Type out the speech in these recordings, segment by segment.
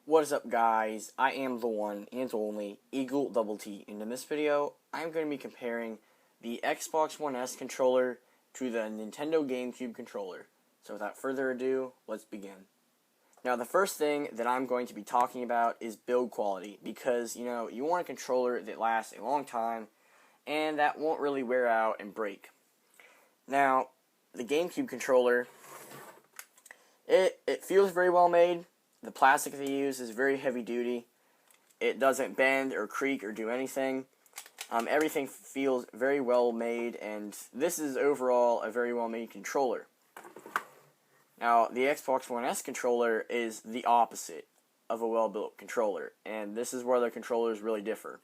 What is up, guys? I am the one and only Eagle Double T, and in this video I'm going to be comparing the Xbox One S controller to the Nintendo GameCube controller. So without further ado, let's begin. Now the first thing that I'm going to be talking about is build quality, because you want a controller that lasts a long time and that won't really wear out and break. Now the GameCube controller, it feels very well made. The plastic they use is very heavy duty. It doesn't bend or creak or do anything. Everything feels very well made, and this is overall a very well made controller. Now, the Xbox One S controller is the opposite of a well built controller, and this is where the controllers really differ.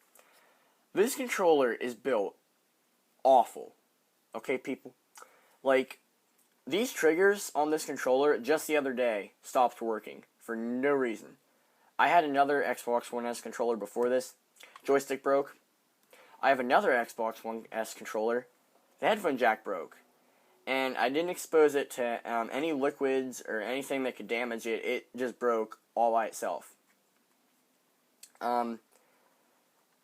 This controller is built awful. Okay, people? Like, these triggers on this controller just the other day stopped working for no reason. I had another Xbox One S controller before this. Joystick broke. I have another Xbox One S controller. The headphone jack broke. And I didn't expose it to any liquids or anything that could damage it. It just broke all by itself.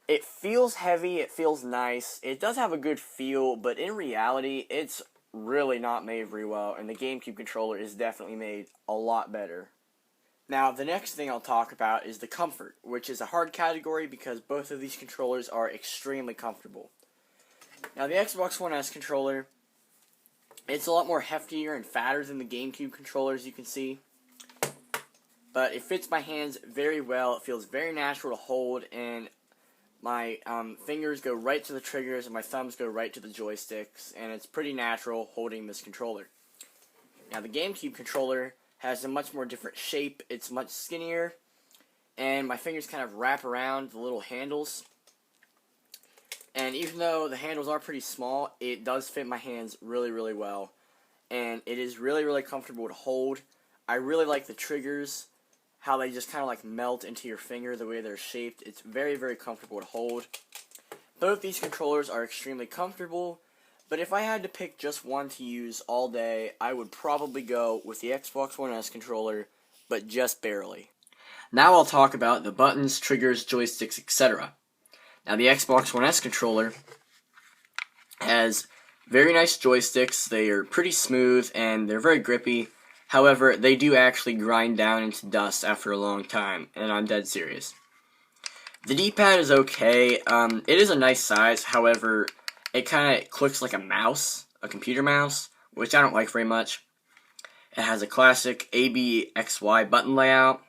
It feels heavy. It feels nice. It does have a good feel, but in reality, it's really not made very well. And the GameCube controller is definitely made a lot better. Now, the next thing I'll talk about is the comfort, which is a hard category because both of these controllers are extremely comfortable. Now, the Xbox One S controller, it's a lot more heftier and fatter than the GameCube controller, as you can see. But it fits my hands very well. It feels very natural to hold, and my fingers go right to the triggers and my thumbs go right to the joysticks, and it's pretty natural holding this controller. Now, the GameCube controller has a much more different shape. It's much skinnier, and my fingers kind of wrap around the little handles. And even though the handles are pretty small, it does fit my hands really, really well. And it is really, really comfortable to hold. I really like the triggers, how they just kind of like melt into your finger the way they're shaped. It's very, very comfortable to hold. Both these controllers are extremely comfortable, but if I had to pick just one to use all day, I would probably go with the Xbox One S controller, but just barely. Now I'll talk about the buttons, triggers, joysticks, etc. Now the Xbox One S controller has very nice joysticks. They are pretty smooth and they're very grippy. However, they do actually grind down into dust after a long time, and I'm dead serious. The D-pad is okay. It is a nice size. However, it kind of clicks like a mouse, a computer mouse, which I don't like very much. It has a classic A, B, X, Y button layout,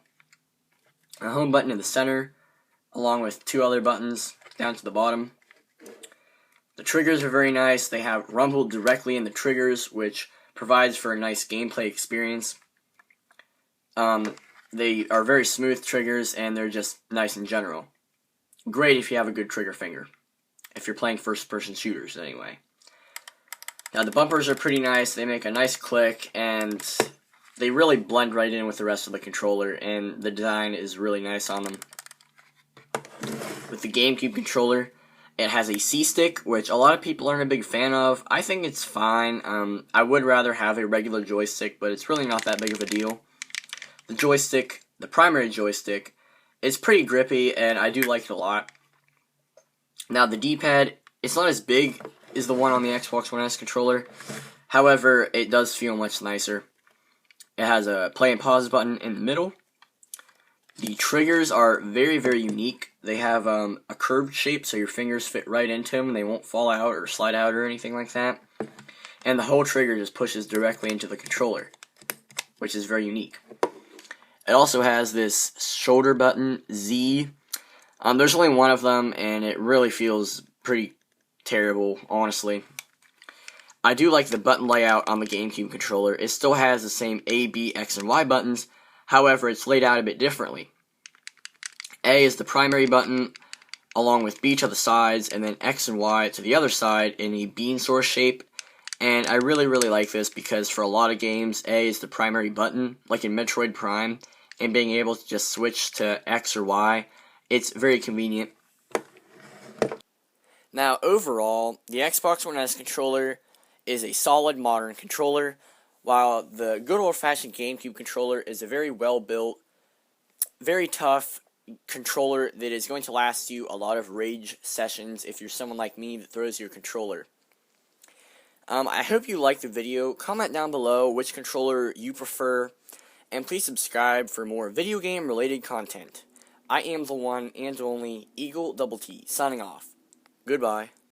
a home button in the center, along with two other buttons down to the bottom. The triggers are very nice. They have rumble directly in the triggers, which provides for a nice gameplay experience. They are very smooth triggers, and they're just nice in general. Great if you have a good trigger finger. If you're playing first-person shooters, anyway. Now, the bumpers are pretty nice. They make a nice click, and they really blend right in with the rest of the controller, and the design is really nice on them. With the GameCube controller, it has a C-stick, which a lot of people aren't a big fan of. I think it's fine. I would rather have a regular joystick, but it's really not that big of a deal. The joystick, the primary joystick, is pretty grippy, and I do like it a lot. Now, the D-pad, it's not as big as the one on the Xbox One S controller. However, it does feel much nicer. It has a play and pause button in the middle. The triggers are very, very unique. They have a curved shape, so your fingers fit right into them, and they won't fall out or slide out or anything like that. And the whole trigger just pushes directly into the controller, which is very unique. It also has this shoulder button, Z. There's only one of them, and it really feels pretty terrible, honestly. I do like the button layout on the GameCube controller. It still has the same A, B, X, and Y buttons. However, it's laid out a bit differently. A is the primary button, along with B to the sides, and then X and Y to the other side in a bean source shape. And I really, really like this because for a lot of games, A is the primary button, like in Metroid Prime, and being able to just switch to X or Y, it's very convenient. Now, overall, the Xbox One S controller is a solid modern controller, while the good old-fashioned GameCube controller is a very well-built, very tough controller that is going to last you a lot of rage sessions if you're someone like me that throws your controller. I hope you liked the video. Comment down below which controller you prefer, and please subscribe for more video game related content. I am the one and only Eagle Double T, signing off. Goodbye.